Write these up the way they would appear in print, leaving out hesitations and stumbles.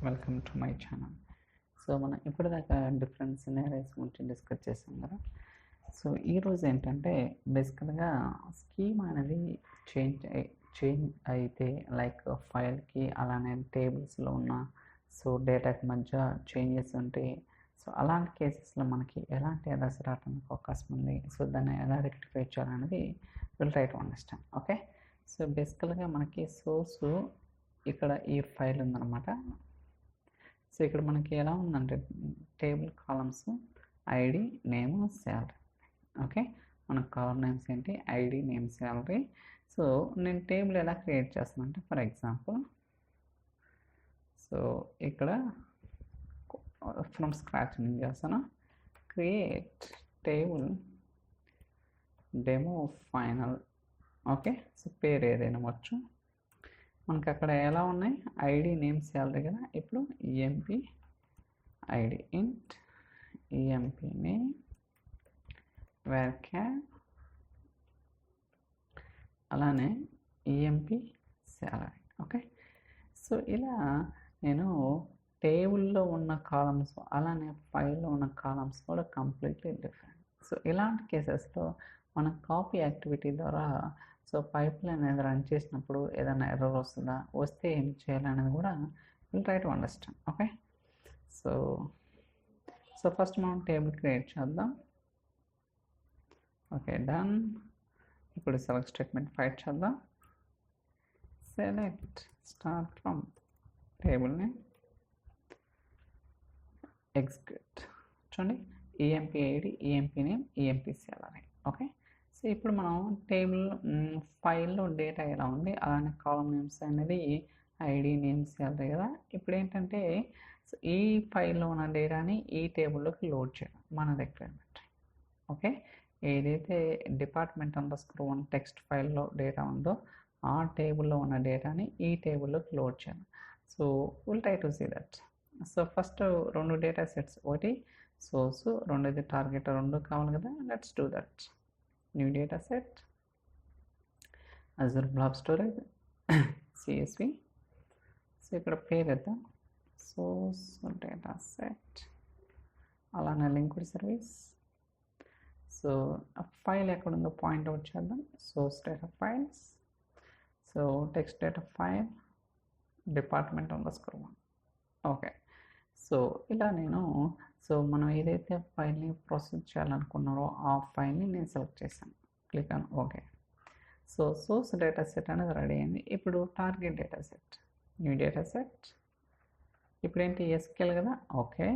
Welcome to my channel. So మనం ఇప్పటిదాకా different సినారీస్ గురించి డిస్కస్ చేసాం కదా. సో ఈరోజు ఏంటంటే బేసికల్గా స్కీమ్ అనేది చేంజ్ అయితే లైక్ ఫైల్కి అలానే టేబుల్స్లో ఉన్న సో డేటాకి మధ్య చేంజెస్ ఉంటే సో అలాంటి కేసెస్లో మనకి ఎలాంటి ఎర్రర్స్ రావడానికి అవకాశం ఉంది. సో దాన్ని ఎలా రెక్టిఫై చేయాలనేది will try to understand. Okay, so బేసికల్గా మనకి సోర్సు ఇక్కడ ఈ ఫైల్ ఉందన్నమాట. సో ఇక్కడ మనకి ఎలా ఉందంటే table columns ID name salary. Okay, మన కాలమ్ నేమ్స్ ఏంటి ఐడి నేమ్ శాలరీ. సో నేను టేబుల్ ఎలా క్రియేట్ చేస్తాను అంటే ఫర్ ఎగ్జాంపుల్ సో ఇక్కడ ఫ్రమ్ స్క్రాచ్ నేను చేస్తాను. Create table demo final. Okay, so పేరు ఏదైనా వచ్చు. మనకు అక్కడ ఎలా ఉన్నాయి ఐడి నేమ్ శాలరీ కదా. ఇప్పుడు ఈఎంపి ఐడి ఇంట్ ఈఎంపి నేమ్ వేర్క్యార్ అలానే ఈఎంపి శాలరీ. ఓకే, సో ఇలా నేను టేబుల్లో ఉన్న కాలమ్స్ అలానే ఫైల్లో ఉన్న కాలమ్స్ కూడా కంప్లీట్లీ డిఫరెంట్. సో ఇలాంటి కేసెస్లో మనం కాపీ యాక్టివిటీ ద్వారా సో పైప్ లైన్ అనేది రన్ చేసినప్పుడు ఏదైనా ఎర్రర్ వస్తుందా, వస్తే ఏం చేయాలనేది కూడా will try to understand. Okay, so first మనం టేబుల్ క్రియేట్ చేద్దాం. Okay done. ఇప్పుడు సెలెక్ట్ స్టేట్మెంట్ ఫైట్ చేద్దాం. Select start from table name execute. చూడండి EMP ID EMP name EMP salary. Okay, so ఇప్పుడు మనం టేబుల్ ఫైల్లో డేటా ఎలా ఉంది అలానే కాలమ్ నేమ్స్ అనేది ఐడి నేమ్ శాలరీ కదా. ఇప్పుడు ఏంటంటే సో ఈ ఫైల్లో ఉన్న డేటాని ఈ టేబుల్లోకి లోడ్ చేయడం మన రిక్వైర్మెంట్. ఓకే, ఏదైతే department_1 టెక్స్ట్ ఫైల్లో డేటా ఉందో ఆ టేబుల్లో ఉన్న డేటాని ఈ టేబుల్లోకి లోడ్ చేయడం. So will try to see that. So first రెండు డేటా సెట్స్, ఒకటి సోర్సు రెండోది టార్గెట్, రెండు కావాలి కదా. Let's do that. New data set Azure blob storage CSV. So ఇక్కడ పేరు ఇద్దాం సోర్స్ డేటా సెట్ అలానే లింక్డ్ సర్వీస్. సో ఫైల్ ఎక్కడుందో పాయింట్ అవుట్ చేద్దాం. Source data files. So text data file department_1. Okay, so ఇలా నేను సో మనం ఏదైతే ఫైల్ని ప్రాసెస్ చేయాలనుకున్నారో ఆ ఫైల్ని నేను సెలెక్ట్ చేశాను. Click on okay. So source data set అనేది రెడీ అయింది. ఇప్పుడు target data set, new data set. ఇప్పుడు ఏంటి ఎస్క్యూఎల్ కదా. ఓకే,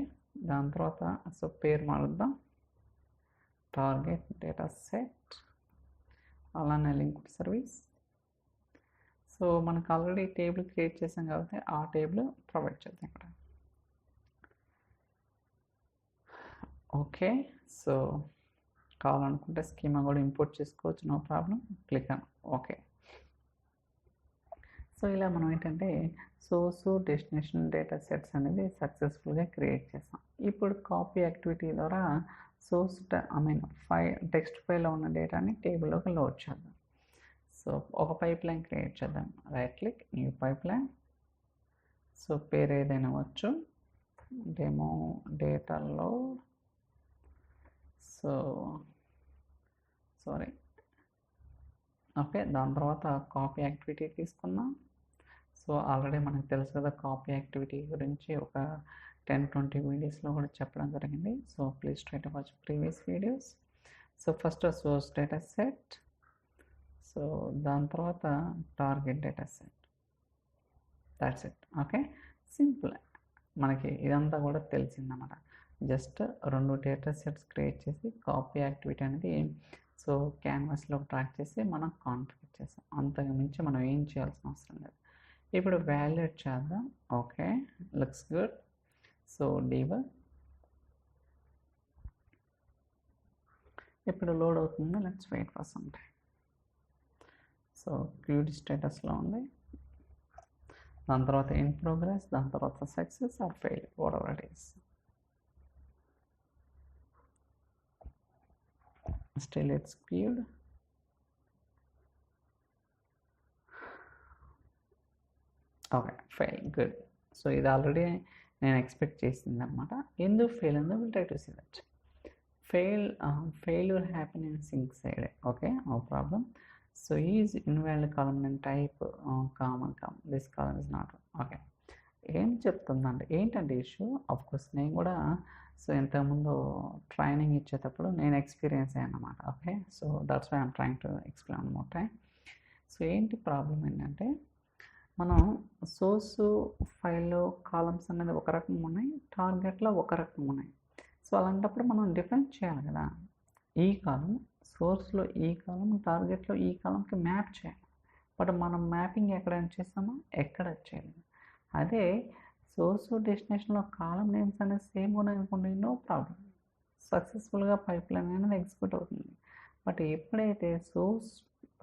దాని తర్వాత సో పేరు మారుద్దాం టార్గెట్ డేటా సెట్ అలానే లింక్డ్ సర్వీస్. సో మనకు ఆల్రెడీ టేబుల్ క్రియేట్ చేసాం కాబట్టి ఆ టేబుల్ ప్రొవైడ్ చేద్దాం ఇక్కడ. ఓకే, సో కావాలనుకుంటే స్కీమా కూడా ఇంపోర్ట్ చేసుకోవచ్చు, no problem. Click on okay. So ఇలా మనం ఏంటంటే సోర్స్ డెస్టినేషన్ డేటా సెట్స్ అనేది సక్సెస్ఫుల్గా క్రియేట్ చేస్తాం. ఇప్పుడు కాపీ యాక్టివిటీ ద్వారా సోర్స్ టెక్స్ట్ ఫైల్లో ఉన్న డేటాని టేబుల్లోకి లోడ్ చేద్దాం. సో ఒక పైప్ లైన్ క్రియేట్ చేద్దాం. Right click new pipe line. So పేరు ఏదైనా వచ్చు demo data load. So sorry okay, దాని తర్వాత కాపీ యాక్టివిటీ తీసుకుందాం. సో ఆల్రెడీ మనకు తెలుసు కదా కాపీ యాక్టివిటీ గురించి ఒక 10-20 వీడియోస్లో కూడా చెప్పడం జరిగింది. So please try to watch previous videos. So first source data set, so దాని తర్వాత target data set. That's it. Okay, simple. మనకి ఇదంతా కూడా తెలిసిందన్నమాట. జస్ట్ రెండు డేటా సెట్స్ క్రియేట్ చేసి కాపీ యాక్టివిటీ అనేది సో క్యాన్వాస్లో ట్రాక్ చేసి మనం కాన్ఫిగర్ చేస్తాం. అంతకు మించి మనం ఏం చేయాల్సిన అవసరం లేదు. ఇప్పుడు వాల్యుయేట్ చేద్దాం. Okay, looks good. So debug. ఇప్పుడు లోడ్ అవుతుంది. Let's wait for some time. So queued స్టేటస్లో ఉంది. దాని తర్వాత ఇన్ ప్రోగ్రెస్, దాని తర్వాత success or fail, whatever it is. Still it's queued. Okay, fail. Good. So ఇది ఆల్రెడీ నేను ఎక్స్పెక్ట్ చేసింది అనమాట. ఎందుకు ఫెయిల్ అయిందో will try to see that. Failure happen in sync side. Okay, no problem. So is invalid column and type common. This column is not okay. ఏం చెప్తుందంటే ఏంటంటే issue, of course నేను కూడా సో ఇంతకుముందు ట్రైనింగ్ ఇచ్చేటప్పుడు నేను experience అయ్యాను అనమాట. Okay, so that's why I'm trying to explain more time. So ఏంటి ప్రాబ్లం ఏంటంటే మనం సోర్స్ ఫైల్లో కాలమ్స్ అనేది ఒక రకం ఉన్నాయి, టార్గెట్లో ఒక రకం ఉన్నాయి. సో అలాంటప్పుడు మనం డిఫైన్ చేయాలి కదా, ఈ కాలం సోర్స్లో ఈ కాలం, టార్గెట్లో ఈ కాలంకి మ్యాప్ చేయాలి. బట్ మనం మ్యాపింగ్ ఎక్కడ చేస్తామో ఎక్కడ చేయలేదు. అదే సోర్స్ డెస్టినేషన్లో కాలం నేమ్స్ అనేది సేమ్ ఉన్నాయి అనుకోండి, నో ప్రాబ్లం, సక్సెస్ఫుల్గా పైప్ లైన్ అనేది ఎగ్జిక్యూట్ అవుతుంది. బట్ ఎప్పుడైతే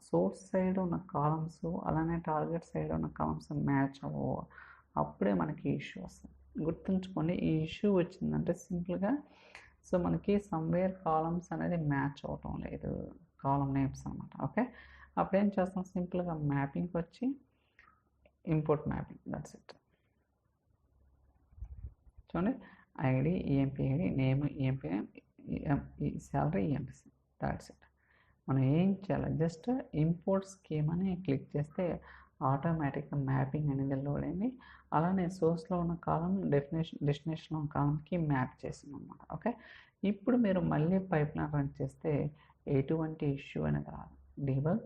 సోర్స్ సైడ్ ఉన్న కాలమ్స్ అలానే టార్గెట్ సైడ్ ఉన్న కాలమ్స్ మ్యాచ్ అవ్వవు, అప్పుడే మనకి ఇష్యూ వస్తుంది. గుర్తుంచుకోండి, ఈ ఇష్యూ వచ్చిందంటే సింపుల్గా సో మనకి సమ్వేర్ కాలమ్స్ అనేది మ్యాచ్ అవటం లేదు, కాలం నేమ్స్ అనమాట. ఓకే, అప్పుడేం చేస్తాం, సింపుల్గా మ్యాపింగ్కి వచ్చి ఇంపోర్ట్ మ్యాపింగ్, దట్స్ ఇట్. చూడండి, ID EMP ID, name EMP name, salary EMP, that's it. మనం ఏం చేయాలి, జస్ట్ ఇంపోర్ట్ స్కీమ్ అని క్లిక్ చేస్తే ఆటోమేటిక్గా మ్యాపింగ్ అనేది లోడ్ అయింది. అలానే సోర్స్లో ఉన్న కాలం డెస్టినేషన్లో ఉన్న కాలంకి మ్యాప్ చేసింది అనమాట. ఓకే, ఇప్పుడు మీరు మళ్ళీ పైప్ లైన్ రన్ చేస్తే ఎటువంటి ఇష్యూ అనేది రాదు. Debug,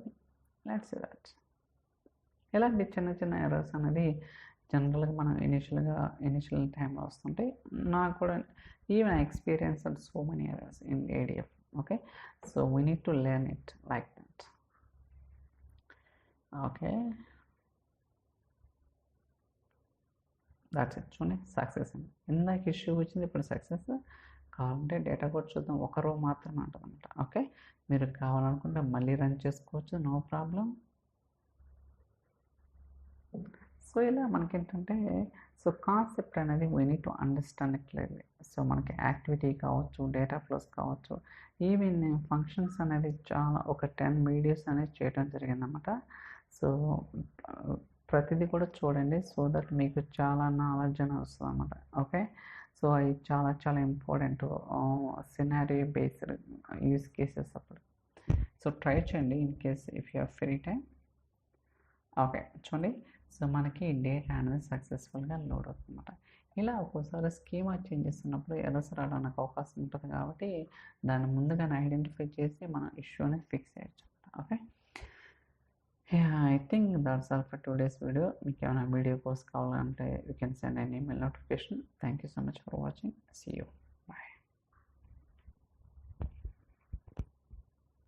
let's see that. ఇలాంటి చిన్న చిన్న ఎర్రర్స్ అనేది జనరల్గా మనం ఇనిషియల్ టైంలో వస్తుంటే, నాకు కూడా even I experience and so many errors in ADF. Okay, so we need to learn it like that. Okay, that's it. చూడండి, సక్సెస్ అండి. ఇందాక ఇష్యూ వచ్చింది, ఇప్పుడు సక్సెస్. కావాలంటే డేటా కూడా చూద్దాం, ఒక రో మాత్రమే ఉంటుంది అనమాట. ఓకే, మీరు కావాలనుకుంటే మళ్ళీ రన్ చేసుకోవచ్చు, నో ప్రాబ్లం. సో ఇలా మనకేంటంటే సో కాన్సెప్ట్ అనేది we need to understand clearly. So మనకి యాక్టివిటీ కావచ్చు, డేటా ఫ్లోస్ కావచ్చు, ఈవెన్ ఫంక్షన్స్ అనేది చాలా ఒక 10 వీడియోస్ అనేది చేయడం జరిగిందన్నమాట. సో ప్రతిదీ కూడా చూడండి, సో దట్ మీకు చాలా నాలెడ్జ్ అనేది వస్తుంది అన్నమాట. ఓకే, సో అవి చాలా చాలా important scenario based use cases అప్పుడు. సో ట్రై చేయండి in case if you have free time. Okay, చూడండి, సో మనకి డేటా అనేది సక్సెస్ఫుల్గా లోడ్ అవుతుంది అన్నమాట. ఇలా ఒక్కోసారి స్కీమా చేంజ్ చేస్తున్నప్పుడు ఎర్రర్స్ రావడానికి అవకాశం ఉంటుంది కాబట్టి దాన్ని ముందుగానే ఐడెంటిఫై చేసి మనం ఇష్యూ అనేది ఫిక్స్ చేయొచ్చు. Okay, I think that's all for today's video. మీకు ఏమైనా వీడియో కోర్స్ కావాలంటే you can send an email notification. Thank you so much for watching. See you.